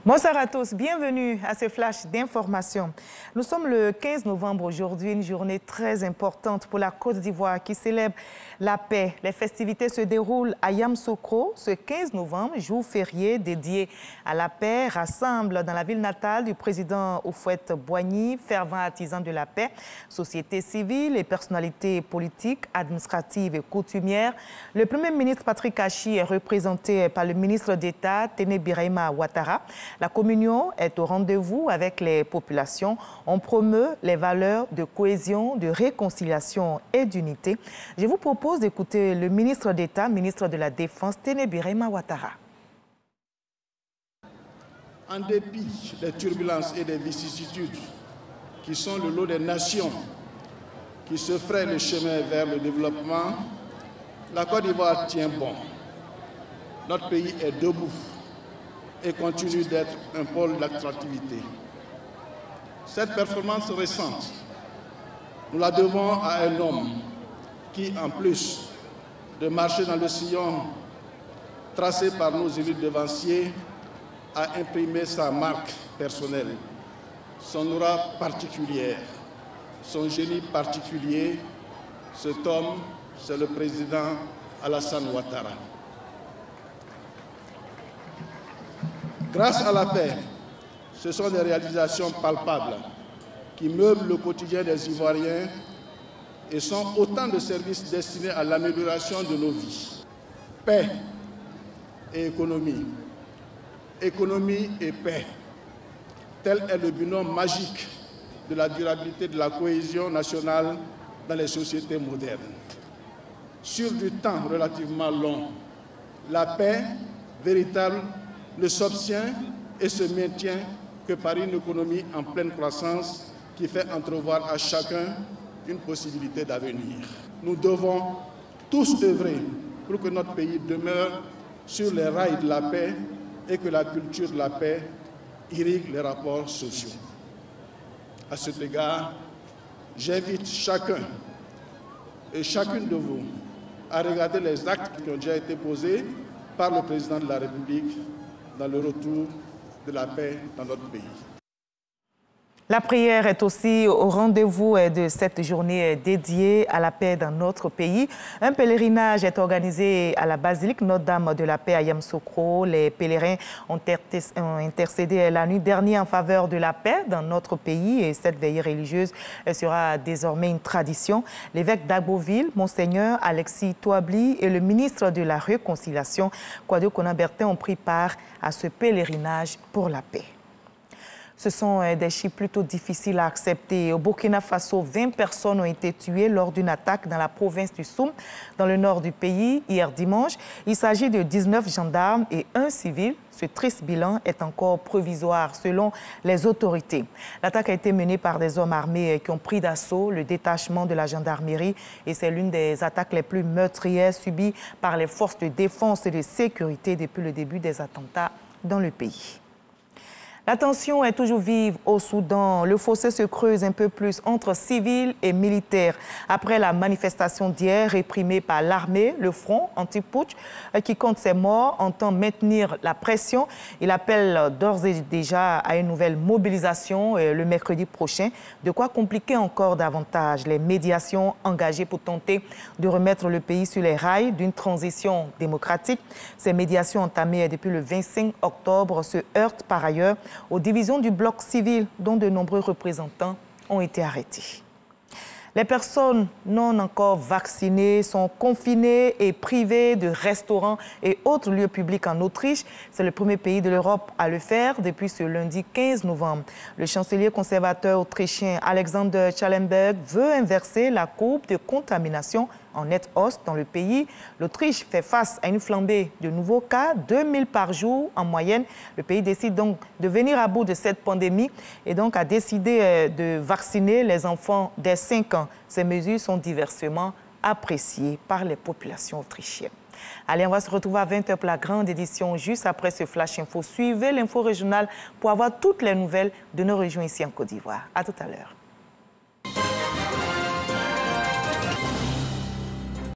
Bonsoir à tous, bienvenue à ce flash d'information. Nous sommes le 15 novembre aujourd'hui, une journée très importante pour la Côte d'Ivoire qui célèbre la paix. Les festivités se déroulent à Yamoussoukro ce 15 novembre, jour férié dédié à la paix, rassemble dans la ville natale du président Houphouët-Boigny, fervent artisan de la paix, société civile et personnalités politiques, administratives et coutumières. Le Premier ministre Patrick Achi est représenté par le ministre d'État Téné Birahima Ouattara. La communion est au rendez-vous avec les populations. On promeut les valeurs de cohésion, de réconciliation et d'unité. Je vous propose d'écouter le ministre d'État, ministre de la Défense, Téné Birahima Ouattara. En dépit des turbulences et des vicissitudes qui sont le lot des nations qui se frayent le chemin vers le développement, la Côte d'Ivoire tient bon. Notre pays est debout et continue d'être un pôle d'attractivité. Cette performance récente, nous la devons à un homme qui, en plus de marcher dans le sillon tracé par nos élus devanciers, a imprimé sa marque personnelle, son aura particulière, son génie particulier. Cet homme, c'est le président Alassane Ouattara. Grâce à la paix, ce sont des réalisations palpables qui meublent le quotidien des Ivoiriens et sont autant de services destinés à l'amélioration de nos vies. Paix et économie, économie et paix, tel est le binôme magique de la durabilité de la cohésion nationale dans les sociétés modernes. Sur du temps relativement long, la paix véritable ne s'obtient et se maintient que par une économie en pleine croissance qui fait entrevoir à chacun une possibilité d'avenir. Nous devons tous œuvrer pour que notre pays demeure sur les rails de la paix et que la culture de la paix irrigue les rapports sociaux. À cet égard, j'invite chacun et chacune de vous à regarder les actes qui ont déjà été posés par le président de la République dans le retour de la paix dans notre pays. La prière est aussi au rendez-vous de cette journée dédiée à la paix dans notre pays. Un pèlerinage est organisé à la basilique Notre-Dame de la Paix à Yamoussoukro. Les pèlerins ont intercédé la nuit dernière en faveur de la paix dans notre pays et cette veillée religieuse sera désormais une tradition. L'évêque d'Agboville, Monseigneur Alexis Touabli et le ministre de la Réconciliation, Kouadio Konan-Bertin, ont pris part à ce pèlerinage pour la paix. Ce sont des chiffres plutôt difficiles à accepter. Au Burkina Faso, 20 personnes ont été tuées lors d'une attaque dans la province du Soum, dans le nord du pays, hier dimanche. Il s'agit de 19 gendarmes et un civil. Ce triste bilan est encore provisoire, selon les autorités. L'attaque a été menée par des hommes armés qui ont pris d'assaut le détachement de la gendarmerie et c'est l'une des attaques les plus meurtrières subies par les forces de défense et de sécurité depuis le début des attentats dans le pays. La tension est toujours vive au Soudan. Le fossé se creuse un peu plus entre civils et militaires. Après la manifestation d'hier réprimée par l'armée, le front anti-putsch, qui compte ses morts, entend maintenir la pression. Il appelle d'ores et déjà à une nouvelle mobilisation le mercredi prochain. De quoi compliquer encore davantage les médiations engagées pour tenter de remettre le pays sur les rails d'une transition démocratique. Ces médiations entamées depuis le 25 octobre se heurtent par ailleurs aux divisions du bloc civil dont de nombreux représentants ont été arrêtés. Les personnes non encore vaccinées sont confinées et privées de restaurants et autres lieux publics en Autriche. C'est le premier pays de l'Europe à le faire depuis ce lundi 15 novembre. Le chancelier conservateur autrichien Alexander Schallenberg veut inverser la courbe de contamination en nette hausse dans le pays. L'Autriche fait face à une flambée de nouveaux cas, 2000 par jour en moyenne. Le pays décide donc de venir à bout de cette pandémie et donc a décidé de vacciner les enfants dès 5 ans. Ces mesures sont diversement appréciées par les populations autrichiennes. Allez, on va se retrouver à 20h pour la grande édition, juste après ce Flash Info. Suivez l'info régionale pour avoir toutes les nouvelles de nos régions ici en Côte d'Ivoire. À tout à l'heure.